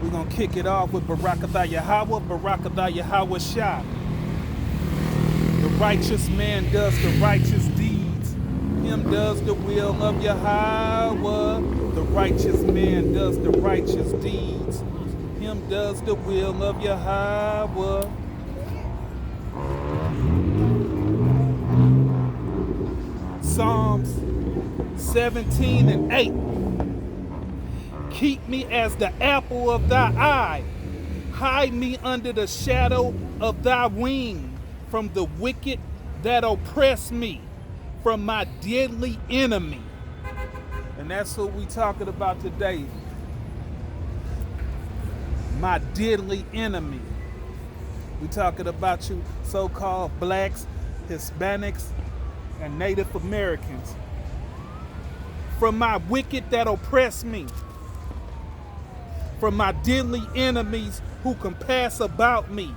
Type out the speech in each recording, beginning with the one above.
We're going to kick it off with Barakatah Yahweh, Barakatah Yahweh Shah. The righteous man does the righteous deeds. Him does the will of Yahweh. The righteous man does the righteous deeds. Him does the will of Yahweh. Psalms 17 and 8. Keep me as the apple of thy eye. Hide me under the shadow of thy wing, from the wicked that oppress me, from my deadly enemy. And that's what we talking about today. My deadly enemy. We talking about you so-called blacks, Hispanics, and Native Americans. From my wicked that oppress me, from my deadly enemies who compass about me.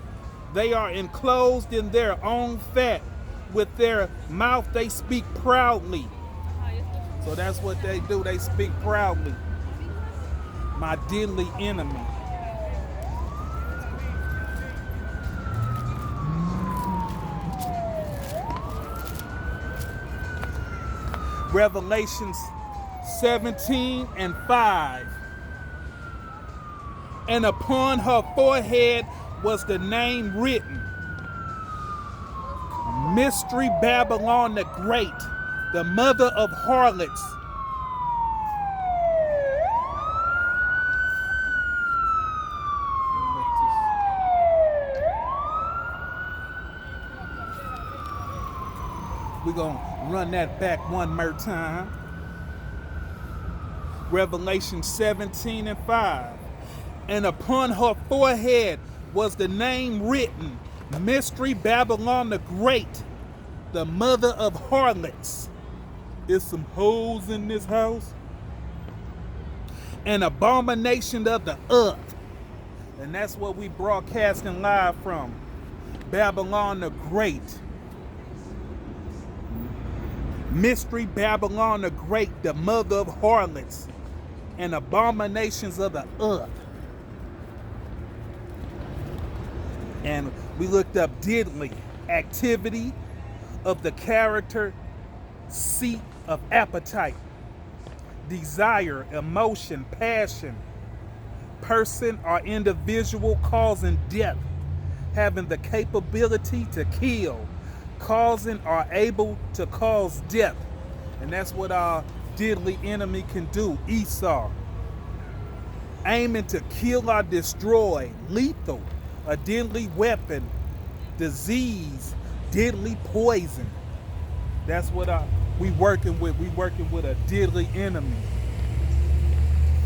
They are enclosed in their own fat. With their mouth they speak proudly. So that's what they do. They speak proudly. My deadly enemy. Revelations 17 and 5. And upon her forehead was the name written, Mystery Babylon the Great, the mother of harlots. We're going to run that back one more time. Revelation 17 and 5. And upon her forehead was the name written, Mystery Babylon the Great, the mother of harlots. Is some hoes in this house? An abomination of the earth. And that's what we broadcasting live from. Babylon the Great. Mystery Babylon the Great, the mother of harlots and abominations of the earth. And we looked up diddly, activity of the character, seat of appetite, desire, emotion, passion, person or individual causing death, having the capability to kill, causing or able to cause death. And that's what our deadly enemy can do, Esau. Aiming to kill or destroy, lethal, a deadly weapon, disease, deadly poison. That's what we working with. We working with a deadly enemy.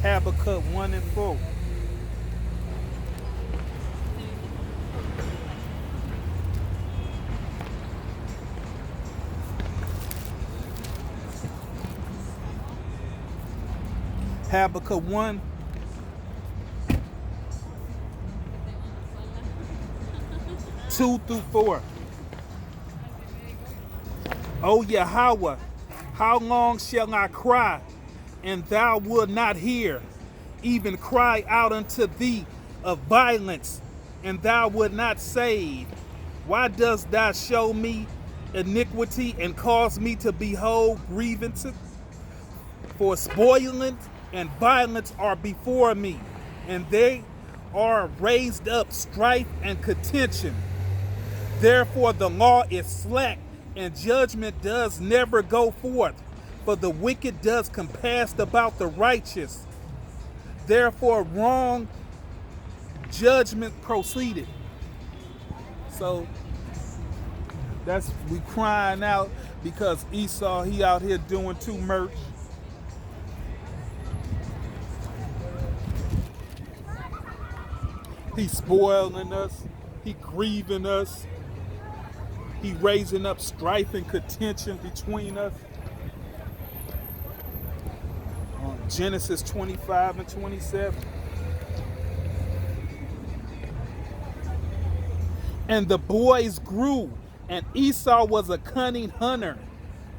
Habakkuk 1 and 4. Habakkuk 1. Two through 4. O Yahweh, how long shall I cry, and thou wilt not hear? Even cry out unto thee of violence, and thou wilt not save. Why dost thou show me iniquity, and cause me to behold grievances? For spoiling and violence are before me, and they are raised up strife and contention. Therefore the law is slack, and judgment does never go forth, for the wicked does compass about the righteous. Therefore wrong judgment proceeded. So that's, we crying out because Esau, he out here doing too much. He's spoiling us. He grieving us. He raising up strife and contention between us. Genesis 25 and 27. And the boys grew, and Esau was a cunning hunter,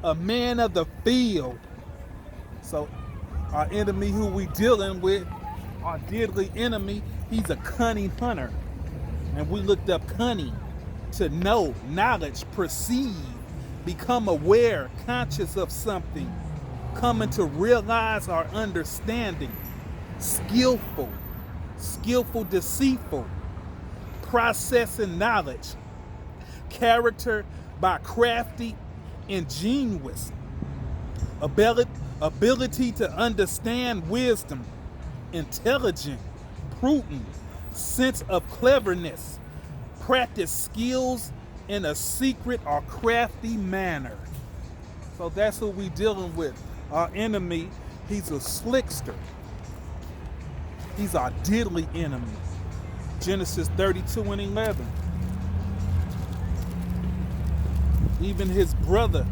a man of the field. So our enemy who we dealing with Our deadly enemy, he's a cunning hunter. And we looked up cunning to know, knowledge, perceive, become aware, conscious of something, coming to realize our understanding, skillful, deceitful, processing knowledge, character by crafty, ingenious, ability to understand wisdom, intelligent, prudent, sense of cleverness, practice skills in a secret or crafty manner. So that's who we dealing with. Our enemy, he's a slickster. He's our deadly enemy. Genesis 32 and 11. Even his brother,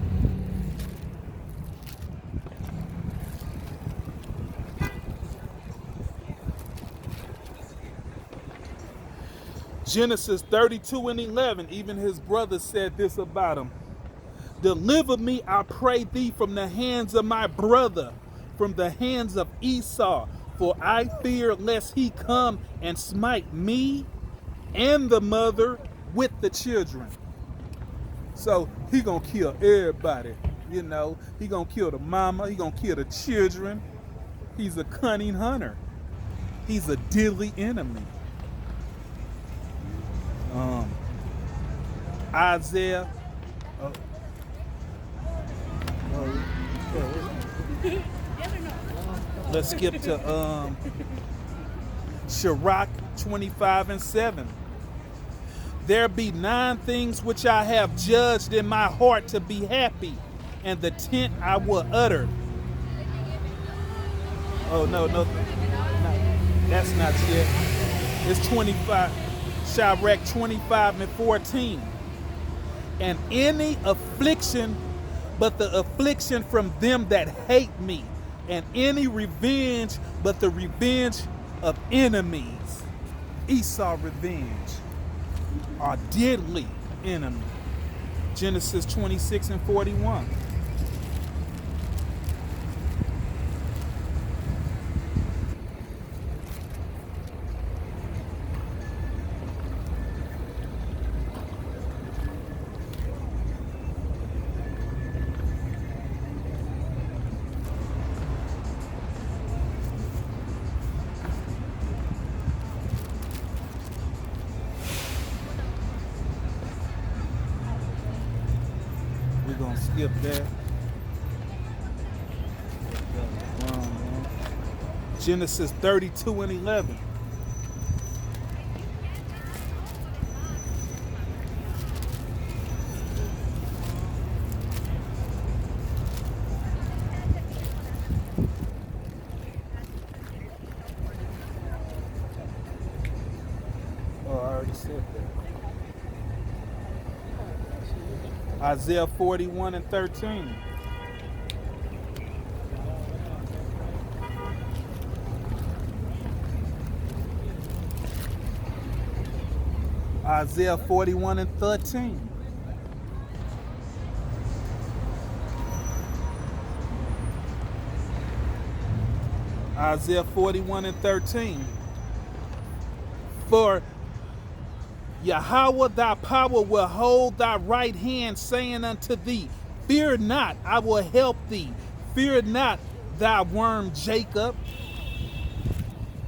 Genesis 32 and 11, even his brother said this about him. Deliver me, I pray thee, from the hands of my brother, from the hands of Esau, for I fear lest he come and smite me and the mother with the children. So he gonna kill everybody, you know. He gonna kill the mama, he gonna kill the children. He's a cunning hunter. He's a deadly enemy. Isaiah. Let's skip to Sirach 25 and 7. There be 9 things which I have judged in my heart to be happy, and the 10th I will utter. Oh, no, that's not yet. It's 25. Sirach 25 and 14. And any affliction but the affliction from them that hate me, and any revenge but the revenge of enemies. Esau revenge, our deadly enemy. Genesis 26 and 41. We're going to skip that. Genesis 32 and 11. Oh, I already said that. Isaiah 41 and 13. Isaiah 41 and 13. Isaiah 41 and 13. For Yahweh thy power will hold thy right hand, saying unto thee, fear not, I will help thee. Fear not, thy worm Jacob.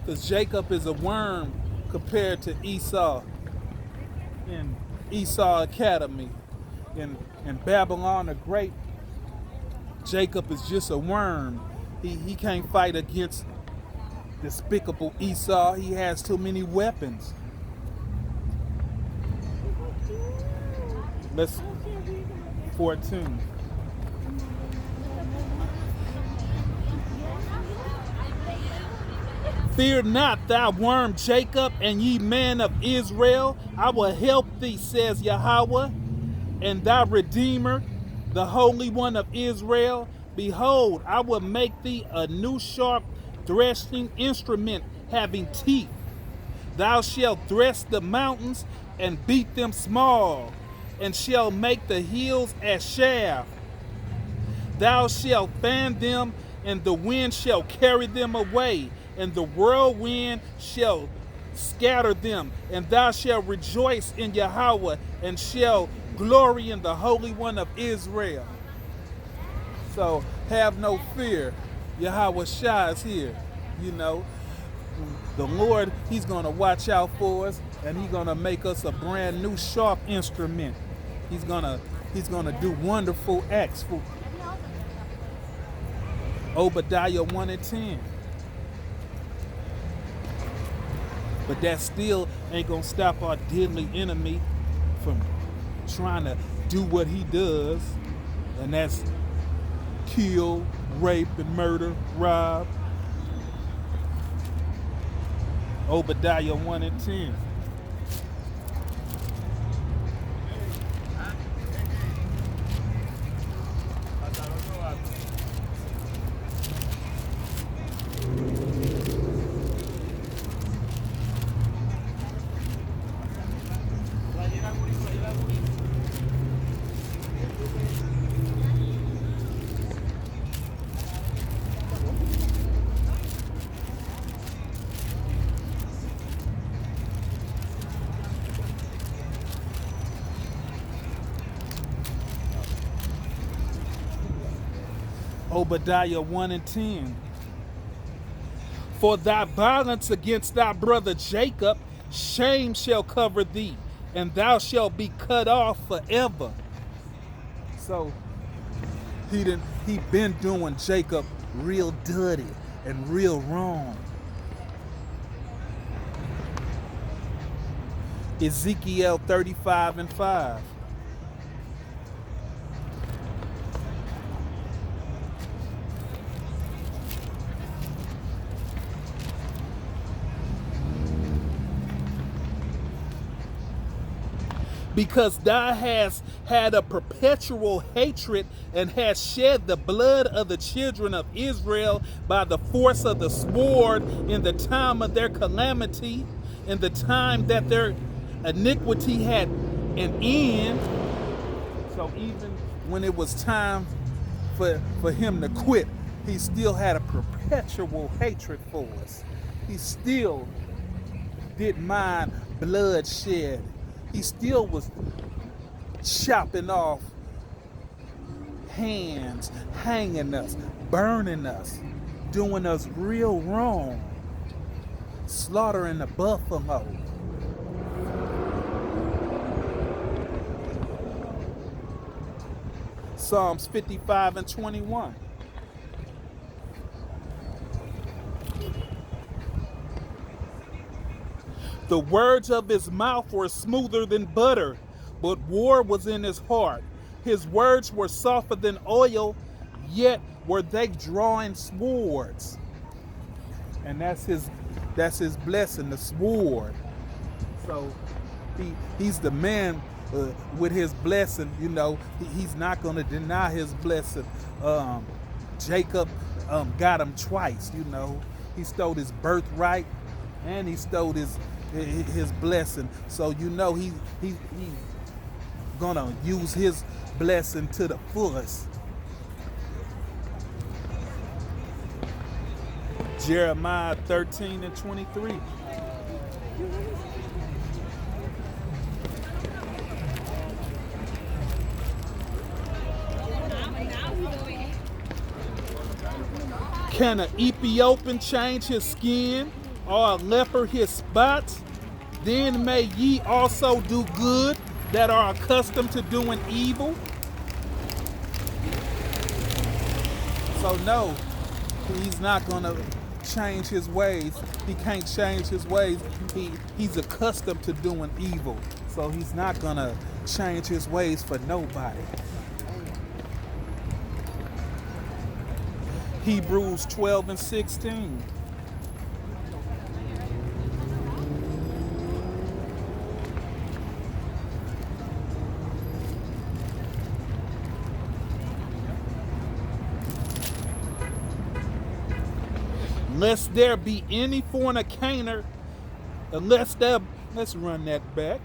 Because Jacob is a worm compared to Esau in Esau Academy. In Babylon the Great, Jacob is just a worm. He can't fight against despicable Esau. He has too many weapons. Let's 14. Fear not, thou worm Jacob, and ye men of Israel. I will help thee, says Yahweh, and thy Redeemer, the Holy One of Israel. Behold, I will make thee a new sharp threshing instrument having teeth. Thou shalt thresh the mountains and beat them small, and shall make the hills as chaff. Thou shalt fan them, and the wind shall carry them away, and the whirlwind shall scatter them, and thou shalt rejoice in Yahweh, and shall glory in the Holy One of Israel. So have no fear. Yahweh Shai is here. You know, the Lord, he's going to watch out for us, and he's going to make us a brand new sharp instrument. He's going to do wonderful acts for Obadiah 1 and 10. But that still ain't going to stop our deadly enemy from trying to do what he does, and that's kill, rape, and murder, rob. Obadiah 1 and 10. Obadiah 1 and 10. For thy violence against thy brother Jacob, shame shall cover thee, and thou shalt be cut off forever. So he been doing Jacob real dirty and real wrong. Ezekiel 35 and 5. Because thou hast had a perpetual hatred and hast shed the blood of the children of Israel by the force of the sword in the time of their calamity, in the time that their iniquity had an end. So even when it was time for him to quit, he still had a perpetual hatred for us. He still didn't mind bloodshed. He still was chopping off hands, hanging us, burning us, doing us real wrong, slaughtering the buffalo. Psalms 55 and 21. The words of his mouth were smoother than butter, but war was in his heart. His words were softer than oil, yet were they drawing swords. And that's his blessing, the sword. So he's the man with his blessing. You know, he's not going to deny his blessing. Jacob got him twice. You know, he stole his birthright and he stole his blessing. So you know he's gonna use his blessing to the fullest. Jeremiah 13 and 23. Can an Ethiopian change his skin, or a leper his spots? Then may ye also do good that are accustomed to doing evil. So no, he's not gonna change his ways. He can't change his ways. He's accustomed to doing evil. So he's not gonna change his ways for nobody. Hebrews 12 and 16. Lest there be any fornicator, let's run that back.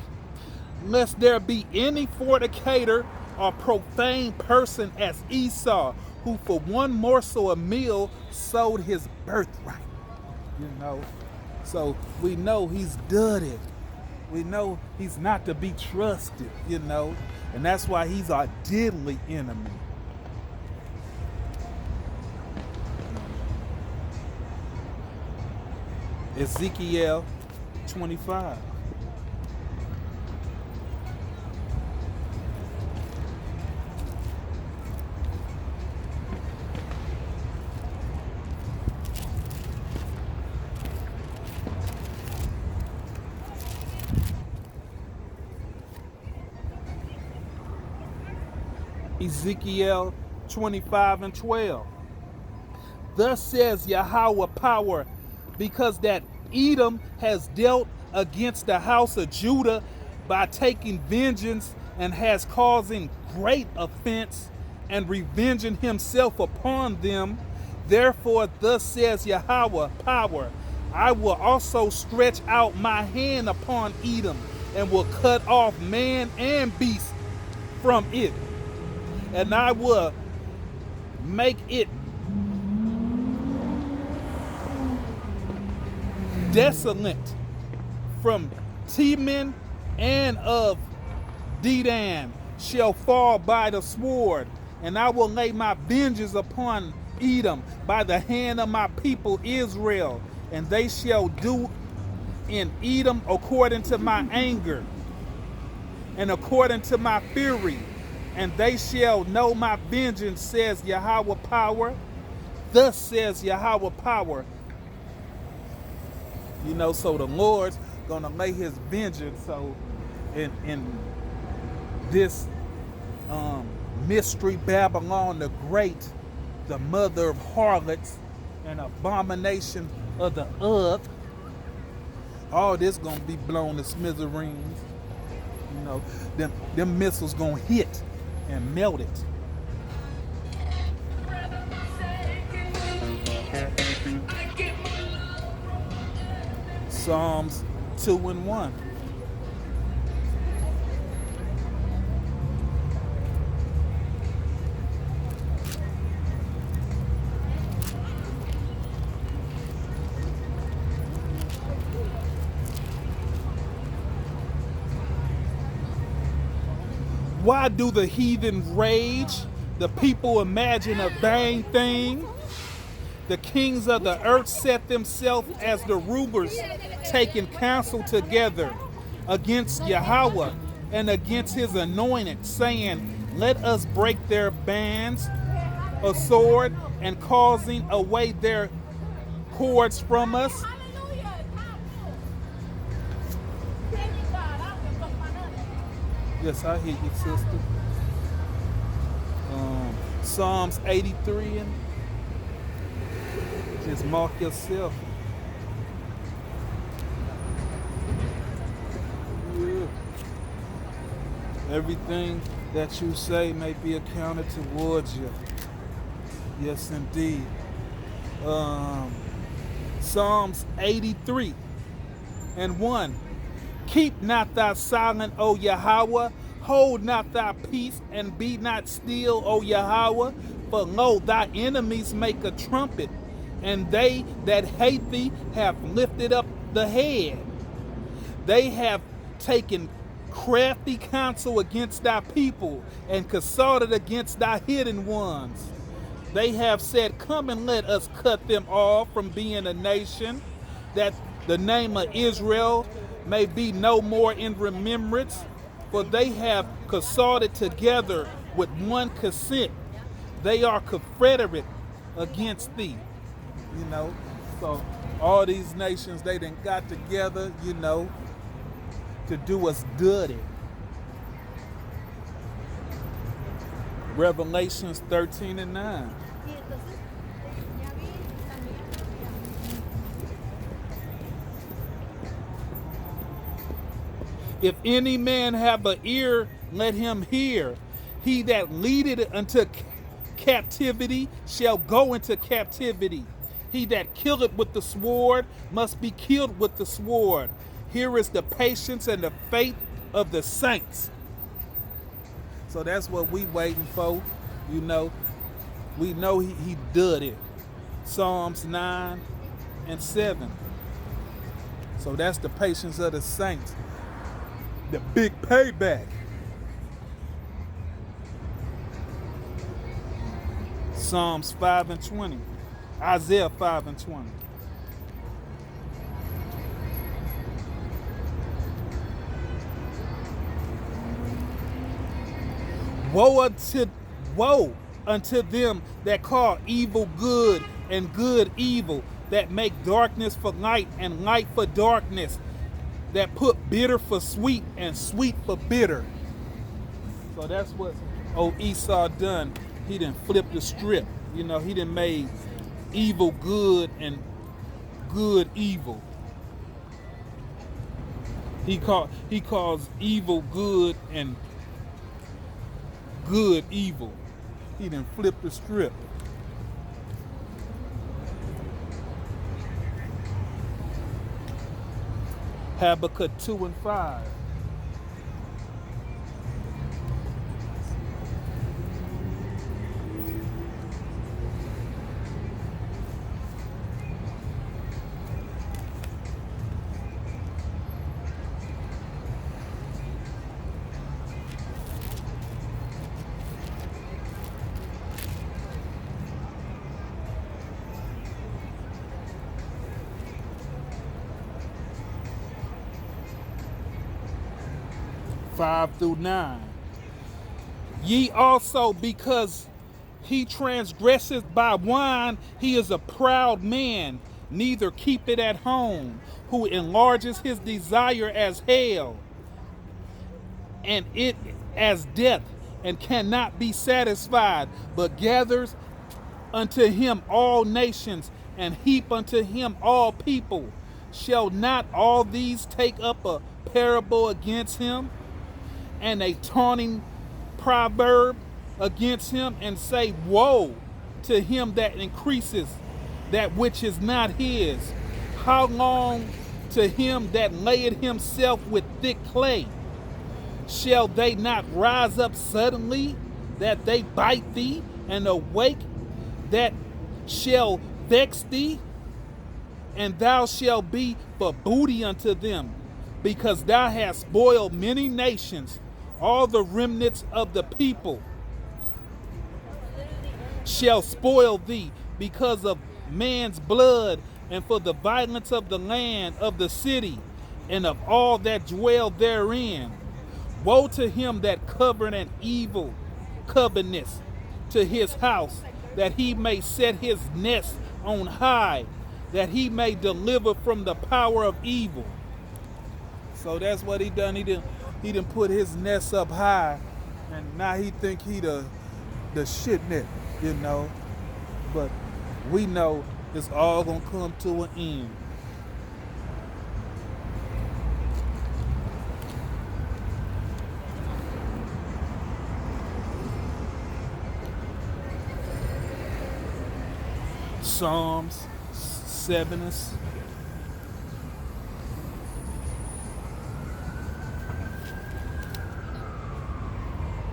Lest there be any fornicator or profane person as Esau, who for one morsel of meal sold his birthright. you know. So we know he's dirty. We know he's not to be trusted, you know. And that's why he's our deadly enemy. Ezekiel 25. Ezekiel 25 and 12. Thus says Yahweh power, because that Edom has dealt against the house of Judah by taking vengeance and has causing great offense and revenging himself upon them. Therefore, thus says Yahweh power, I will also stretch out my hand upon Edom and will cut off man and beast from it. And I will make it desolate from Teman and of Dedan shall fall by the sword, and I will lay my vengeance upon Edom by the hand of my people Israel, and they shall do in Edom according to my anger and according to my fury, and they shall know my vengeance, says Yahweh power. Thus says Yahweh power. You know, so the Lord's gonna lay his vengeance. So in this mystery Babylon the Great, the mother of harlots and abomination of the earth, all this gonna be blown to smithereens. You know, them missiles gonna hit and melt it. Psalms 2 and 1. Why do the heathen rage? The people imagine a vain thing. The kings of the earth set themselves as the rulers, taking counsel together against Yahweh and against his anointed, saying, let us break their bands of sword and causing away their cords from us. Yes, I hear you, sister. Psalms 83 and just mark yourself. Yeah. Everything that you say may be accounted towards you. Yes, indeed. Psalms 83 and 1. Keep not thy silent, O Yahweh. Hold not thy peace, and be not still, O Yahweh. For lo, thy enemies make a trumpet, and they that hate thee have lifted up the head. They have taken crafty counsel against thy people, and consulted against thy hidden ones. They have said, come and let us cut them off from being a nation, that the name of Israel may be no more in remembrance. For they have consulted together with one consent. They are confederate against thee. You know, so all these nations, they done got together, you know, to do us dirty. Revelations 13 and 9. If any man have an ear, let him hear. He that leadeth unto captivity shall go into captivity. He that killeth with the sword must be killed with the sword. Here is the patience and the faith of the saints. So that's what we waiting for. You know, we know he did it. Psalms 9 and 7. So that's the patience of the saints. The big payback. Psalms 5 and 20. Isaiah 5 and 20. Woe unto them that call evil good and good evil, that make darkness for light and light for darkness, that put bitter for sweet and sweet for bitter. So that's what old Esau done. He done flipped the script. You know, he done made evil good and good evil. He calls evil good and good evil. He done flipped the script. Habakkuk 2 and 5. Five through 9. Ye also, because he transgresseth by wine, he is a proud man, neither keep it at home, who enlarges his desire as hell, and it as death, and cannot be satisfied, but gathers unto him all nations, and heap unto him all people. Shall not all these take up a parable against him, and a taunting proverb against him, and say, woe to him that increases that which is not his? How long to him that layeth himself with thick clay? Shall they not rise up suddenly, that they bite thee, and awake that shall vex thee? And thou shalt be for booty unto them, because thou hast spoiled many nations. All the remnants of the people shall spoil thee because of man's blood, and for the violence of the land of the city, and of all that dwell therein. Woe to him that covered an evil covetousness to his house, that he may set his nest on high, that he may deliver from the power of evil. So that's what he done. He done put his nest up high, and now he think he the shitnet, you know. But we know it's all gonna come to an end. Psalms 7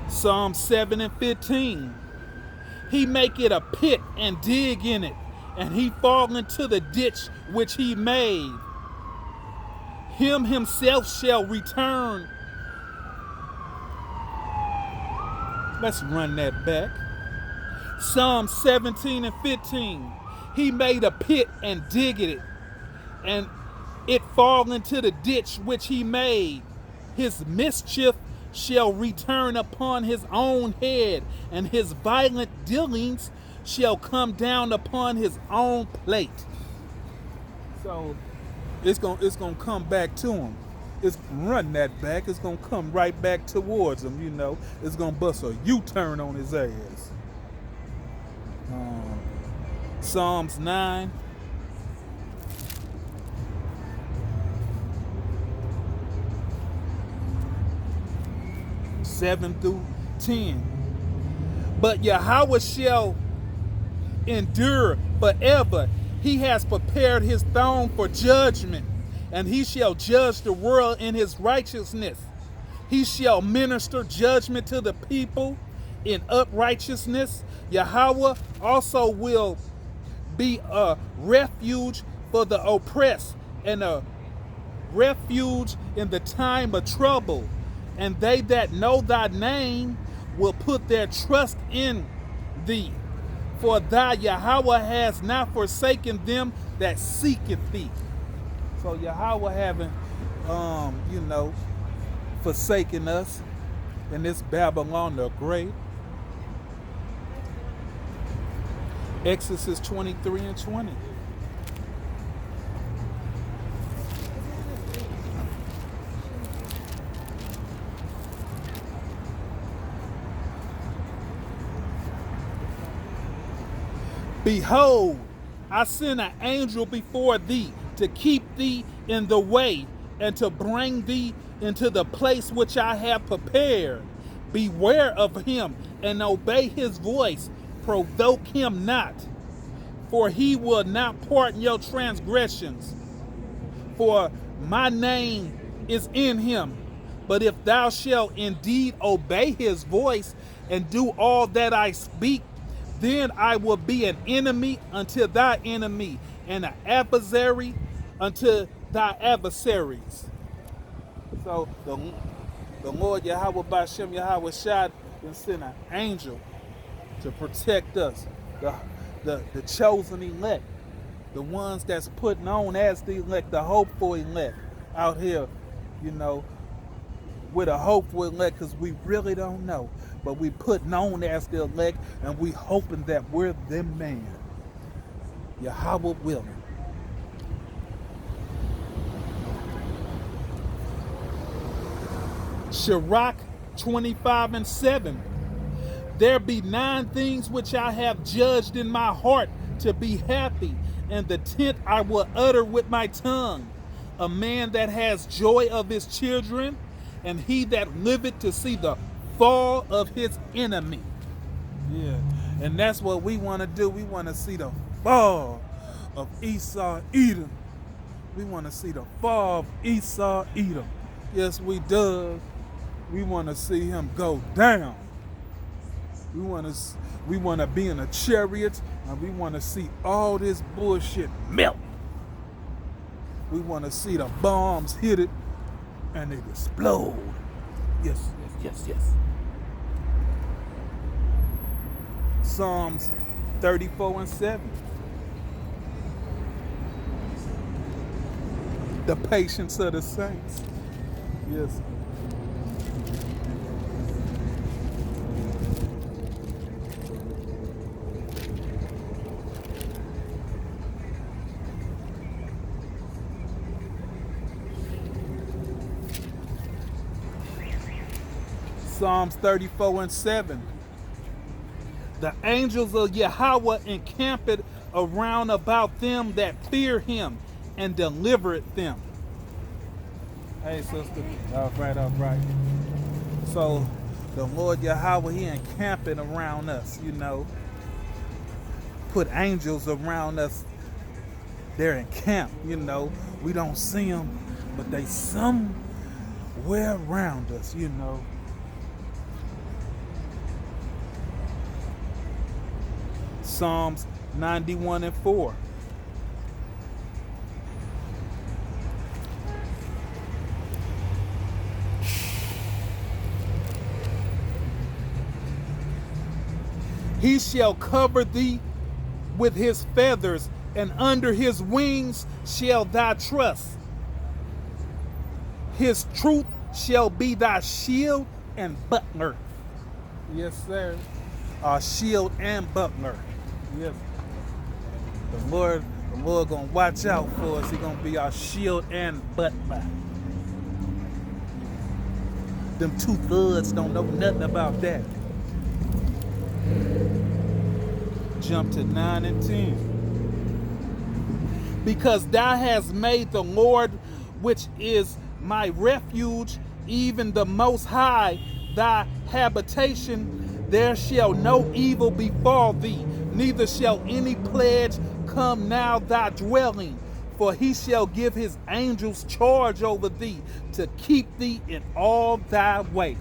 Psalm 7 and 15. He make it a pit and dig in it, and he fall into the ditch which he made. Him himself shall return. Let's run that back. Psalm 17 and 15. He made a pit and digged it, and it fall into the ditch which he made. His mischief shall return upon his own head, and his violent dealings shall come down upon his own plate. So it's gonna come back to him. It's run that back. It's gonna come right back towards him. You know, it's gonna bust a U-turn on his ass. Psalms 9. (7 through 10). But Yahweh shall endure forever. He has prepared his throne for judgment, and he shall judge the world in his righteousness. He shall minister judgment to the people in uprightness. Yahweh also will be a refuge for the oppressed, and a refuge in the time of trouble. And they that know thy name will put their trust in thee. For thou, Yahweh, has not forsaken them that seeketh thee. So Yahweh haven't, forsaken us in this Babylon the Great. Exodus 23 and 20. Behold, I send an angel before thee to keep thee in the way and to bring thee into the place which I have prepared. Beware of him and obey his voice. Provoke him not, for he will not pardon your transgressions. For my name is in him. But if thou shalt indeed obey his voice and do all that I speak, then I will be an enemy unto thy enemy, and an adversary unto thy adversaries. So the Lord Yahweh Bashem Yahweh Shad and sent an angel to protect us, the chosen elect, the ones that's put on as the elect, the hopeful elect out here, with a hopeful elect, because we really don't know. But we put on as the elect, and we hoping that we're them man. Yahweh willing. Sirach 25 and 7. There be 9 things which I have judged in my heart to be happy, and the 10th I will utter with my tongue. A man that has joy of his children, and he that liveth to see the fall of his enemy. Yeah, and that's what we want to do. We want to see the fall of Esau Edom. We want to see the fall of Esau Edom. Yes, we do. We want to see him go down. We want to be in a chariot, and we want to see all this bullshit melt. We want to see the bombs hit it and it explode. Yes, yes, yes, yes. Psalms 34 and 7. The patience of the saints. Yes. Psalms 34 and 7. The angels of Yahweh encamped around about them that fear him and delivered them. Hey, sister. All right. So, the Lord Yahweh, he encamping around us, Put angels around us. They're encamped, We don't see them, but they somewhere around us, Psalms 91 and 4. He shall cover thee with his feathers, and under his wings shall thou trust. His truth shall be thy shield and buckler. Yes, sir. Shield and buckler. Yes. The Lord gonna watch out for us. He gonna be our shield and buckler. Them 2 thugs don't know nothing about that. Jump to 9 and 10. Because thou hast made the Lord, which is my refuge, even the Most High, thy habitation, there shall no evil befall thee, neither shall any pledge come now thy dwelling. For he shall give his angels charge over thee, to keep thee in all thy way.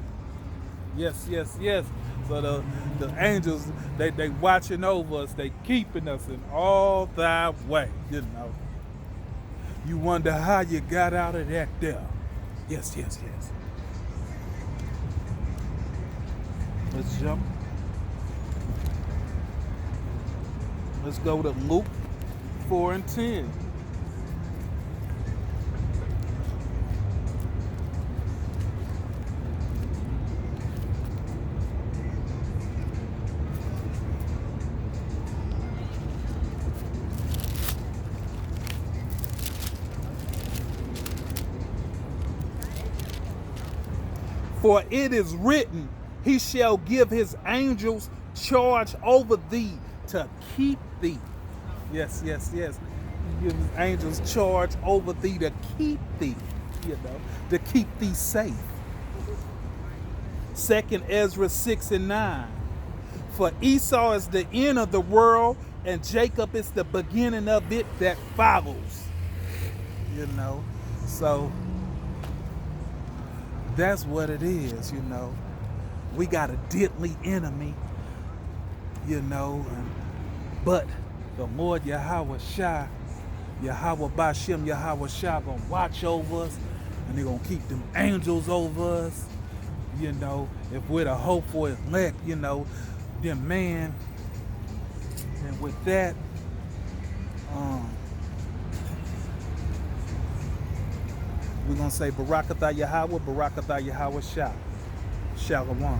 Yes, yes, yes. So the angels, they watching over us, they keeping us in all thy way, You wonder how you got out of that there. Yes, yes, yes. Let's jump. Let's go to Luke 4 and 10. For it is written, he shall give his angels charge over thee to keep thee. Yes, yes, yes. He give his angels charge over thee to keep thee, to keep thee safe. 2nd Ezra 6 and 9. For Esau is the end of the world, and Jacob is the beginning of it that follows. So that's what it is, We got a deadly enemy, but the Lord Yahweh Shai, Yahweh Bashem, Yahweh Shai gonna watch over us, and they're gonna keep them angels over us, if we're the hope for elect, then man, and with that, we're going to say Barakatha Yahweh, Barakatha Yahweh Shah. Shalom.